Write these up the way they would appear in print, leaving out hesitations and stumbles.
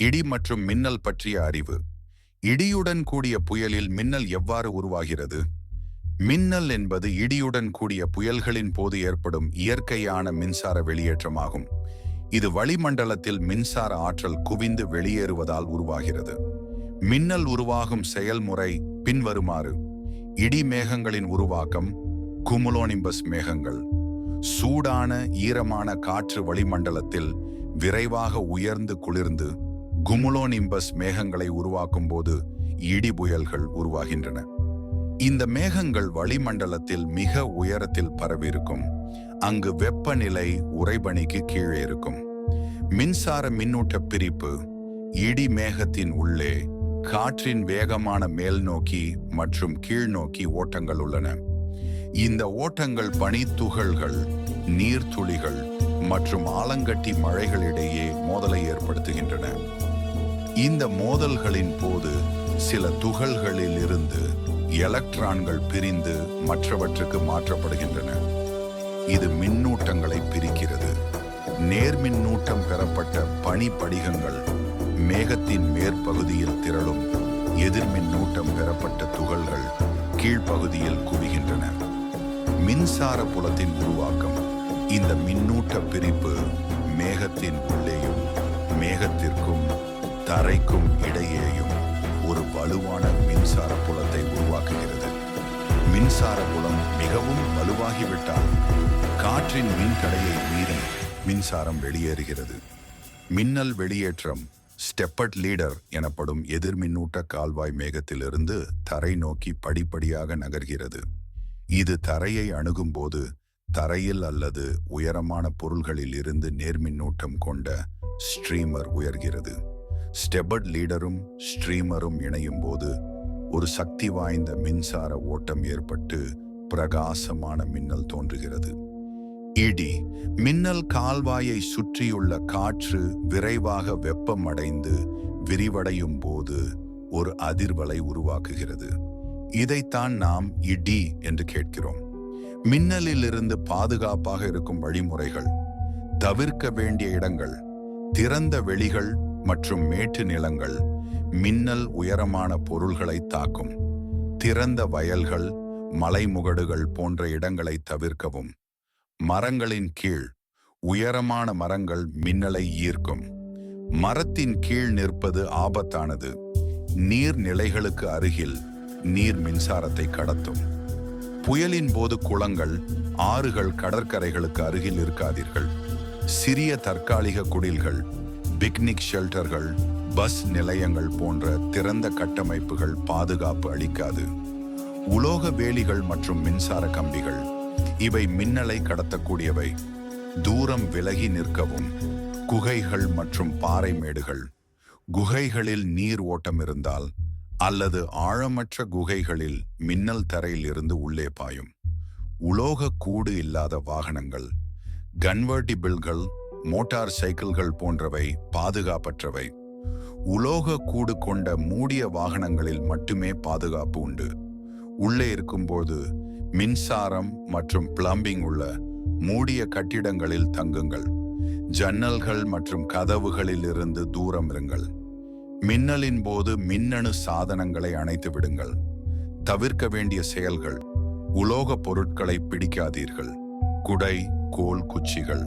இடி மற்றும் மின்னல் பற்றிய அறிவு. இடியுடன் கூடிய புயலில் மின்னல் எவ்வாறு உருவாகிறது? மின்னல் என்பது இடியுடன் கூடிய புயல்களின் போது ஏற்படும் இயற்கையான மின்சார வெளியேற்றமாகும். இது வளிமண்டலத்தில் மின்சார ஆற்றல் குவிந்து வெளியேறுவதால் உருவாகிறது. மின்னல் உருவாகும் செயல்முறை பின்வருமாறு. இடி மேகங்களின் உருவாக்கம். குமுலோனிம்பஸ் மேகங்கள். சூடான ஈரமான காற்று வளிமண்டலத்தில் விரைவாக உயர்ந்து குளிர்ந்து குமுலோனிம்பஸ் மேகங்களை உருவாக்கும் போது இடி புயல்கள் உருவாகின்றன. இந்த மேகங்கள் வளிமண்டலத்தில் மிக உயரத்தில் பரவியிருக்கும். அங்கு வெப்பநிலை உறைபனிக்கு கீழே இருக்கும். மின்சார மின்னூட்ட பிரிப்பு. இடி மேகத்தின் உள்ளே காற்றின் வேகமான மேல் நோக்கி மற்றும் கீழ் நோக்கி ஓட்டங்கள் உள்ளன. இந்த ஓட்டங்கள் பனித்துகள்கள், நீர்த்துளிகள் மற்றும் ஆலங்கட்டி மழைகளிடையே மோதலை ஏற்படுத்துகின்றன. இந்த மோதல்களின் போது சில துகள்களில் இருந்து எலக்ட்ரான்கள் பிரிந்து மற்றவற்றுக்கு மாற்றப்படுகின்றன. இது மின்னூட்டங்களை பிரிக்கிறது. நேர்மின்னூட்டம் பெறப்பட்ட பனிப்படிகங்கள் மேகத்தின் மேற்பகுதியில் திரளும். எதிர்மின்னூட்டம் பெறப்பட்ட துகள்கள் கீழ்ப்பகுதியில் குவிகின்றன. மின்சார புலத்தின் உருவாக்கம். இந்த மின்னூட்ட பிரிப்பு மேகத்தின் உள்ளேயும் மேகத்திற்கும் தரைக்கும் இடையேயும் ஒரு வலுவான மின்சார புலத்தை உருவாக்குகிறது. மின்சார புலம் மிகவும் வலுவாகிவிட்டால் காற்றின் மின்தடையை மீறி மின்சாரம் வெளியேறுகிறது. மின்னல் வெளியேற்றம். ஸ்டெப்பர்ட் லீடர் எனப்படும் எதிர்மின்னூட்ட கால்வாய் மேகத்திலிருந்து தரை நோக்கி படிப்படியாக நகர்கிறது. இது தரையை அணுகும்போது தரையில் அல்லது உயரமான பொருள்களில் இருந்து நேர்மின்னூட்டம் கொண்ட ஸ்ட்ரீமர் உயர்கிறது. ஸ்டெப்பர்ட் லீடரும் ஸ்ட்ரீமரும் இணையும் போது ஒரு சக்தி வாய்ந்த மின்சார ஓட்டம் ஏற்பட்டு பிரகாசமான மின்னல் தோன்றுகிறது. இடி. மின்னல் கால்வாயை சுற்றியுள்ள காற்று விரைவாக வெப்பம் அடைந்து விரிவடையும் போது ஒரு அதிர்வலை உருவாக்குகிறது. இதைத்தான் நாம் இடி என்று கேட்கிறோம். மின்னலிலிருந்து பாதுகாப்பாக இருக்கும் வழிமுறைகள். தவிர்க்க வேண்டிய இடங்கள். திறந்த வெளிகள் மற்றும் மேட்டு நிலங்கள் மின்னல் உயரமான பொருள்களை தாக்கும். திறந்த வயல்கள், மலைமுகடுகள் போன்ற இடங்களை தவிர்க்கவும். மரங்களின் கீழ். உயரமான மரங்கள் மின்னலை ஈர்க்கும். மரத்தின் கீழ் நிற்பது ஆபத்தானது. நீர்நிலைகளுக்கு அருகில் நீர் மின்சாரத்தை கடத்தும். புயலின் போது குளங்கள், ஆறுகள், கடற்கரைகளுக்கு அருகில் இருக்காதீர்கள். சிறிய தற்காலிக குடில்கள், பிக்னிக் ஷெல்டர்கள், பஸ் நிலையங்கள் போன்ற திறந்த கட்டமைப்புகள் பாதுகாப்பு அளிக்காது. உலோக வேலிகள் மற்றும் மின்சார கம்பிகள். இவை மின்னலை கடத்தக்கூடியவை. தூரம் விலகி நிற்கவும். குகைகள் மற்றும் பாறை மேடுகள். குகைகளில் நீர் ஓட்டம் இருந்தால் அல்லது ஆழமற்ற குகைகளில் மின்னல் தரையில் இருந்து உள்ளே பாயும். உலோக கூடு இல்லாத வாகனங்கள். கன்வெர்டிபிள்கள், மோட்டார் சைக்கிள்கள் போன்றவை பாதுகாப்பற்றவை. உலோக கூடு கொண்ட மூடிய வாகனங்களில் மட்டுமே பாதுகாப்பு உண்டு. உள்ளே இருக்கும்போது மின்சாரம் மற்றும் பிளம்பிங் உள்ள மூடிய கட்டிடங்களில் தங்குங்கள். ஜன்னல்கள் மற்றும் கதவுகளில் இருந்து தூரம் இருங்கள். மின்னலின் போது மின்னணு சாதனங்களை அணைத்து விடுங்கள். தவிர்க்க வேண்டிய செயல்கள். உலோக பொருட்களை பிடிக்காதீர்கள். குடை, கோல், குச்சிகள்,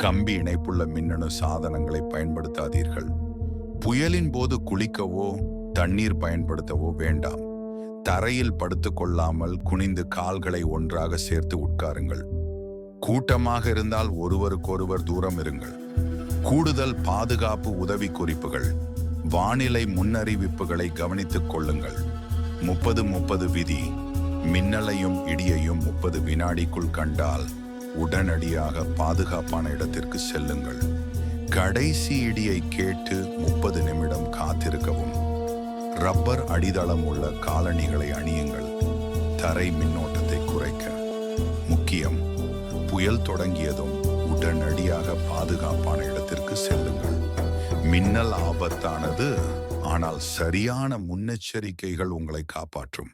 கம்பி இணைப்புள்ள மின்னணு சாதனங்களை பயன்படுத்தாதீர்கள். புயலின் போது குளிக்கவோ தண்ணீர் பயன்படுத்தவோ வேண்டாம். தரையில் படுத்துக் கொள்ளாமல் குனிந்து கால்களை ஒன்றாக சேர்த்து உட்காருங்கள். கூட்டமாக இருந்தால் ஒருவருக்கொருவர் தூரம் இருங்கள். கூடுதல் பாதுகாப்பு உதவி குறிப்புகள். வானிலை முன்னறிவிப்புகளை கவனித்துக் கொள்ளுங்கள். 30-30 விதி. மின்னலையும் இடியையும் 30 வினாடிக்குள் கண்டால் உடனடியாக பாதுகாப்பான இடத்திற்கு செல்லுங்கள். கடைசி இடியை கேட்டு 30 நிமிடம் காத்திருக்கவும். ரப்பர் அடித்தளம் உள்ள காலணிகளை அணியுங்கள். தரை மின்னோட்டத்தை குறைக்க. முக்கியம், புயல் தொடங்கியதும் உடனடியாக பாதுகாப்பான இடத்திற்கு செல்லுங்கள். மின்னல் ஆபத்தானது, ஆனால் சரியான முன்னெச்சரிக்கைகள் உங்களை காப்பாற்றும்.